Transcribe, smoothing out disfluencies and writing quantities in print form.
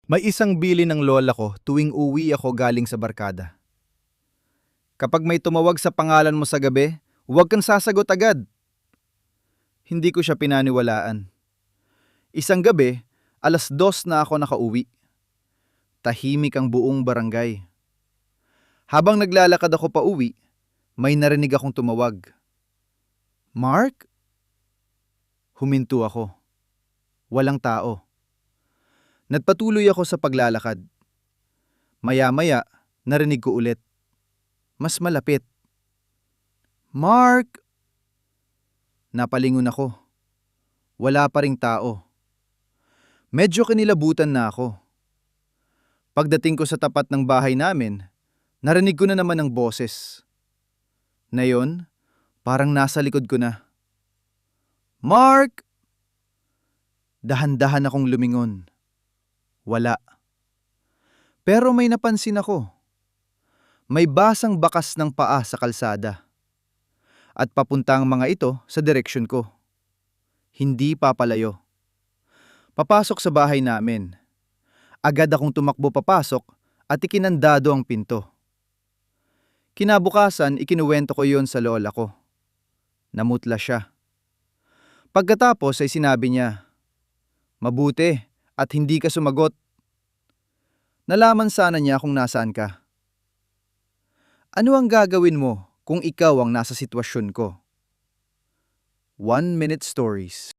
May isang bili ng lola ko tuwing uwi ako galing sa barkada. Kapag may tumawag sa pangalan mo sa gabi, huwag kang sasagot agad. Hindi ko siya pinaniwalaan. Isang gabi, 2:00 na ako nakauwi. Tahimik ang buong barangay. Habang naglalakad ako pa uwi, may narinig akong tumawag. Mark? Huminto ako. Walang tao. Nagpatuloy ako sa paglalakad. Maya-maya, narinig ko ulit. Mas malapit. Mark! Napalingon ako. Wala pa ring tao. Medyo kinilabutan na ako. Pagdating ko sa tapat ng bahay namin, narinig ko na naman ang boses. Ngayon, parang nasa likod ko na. Mark! Dahan-dahan akong lumingon. Wala. Pero may napansin ako. May basang bakas ng paa sa kalsada. At papunta ang mga ito sa direksyon ko. Hindi papalayo. Papasok sa bahay namin. Agad akong tumakbo papasok at ikinandado ang pinto. Kinabukasan, ikinuwento ko yon sa lola ko. Namutla siya. Pagkatapos ay sinabi niya, "Mabuti at hindi ka sumagot. Nalaman sana niya kung nasaan ka." Ano ang gagawin mo kung ikaw ang nasa sitwasyon ko? 1 Minute Stories.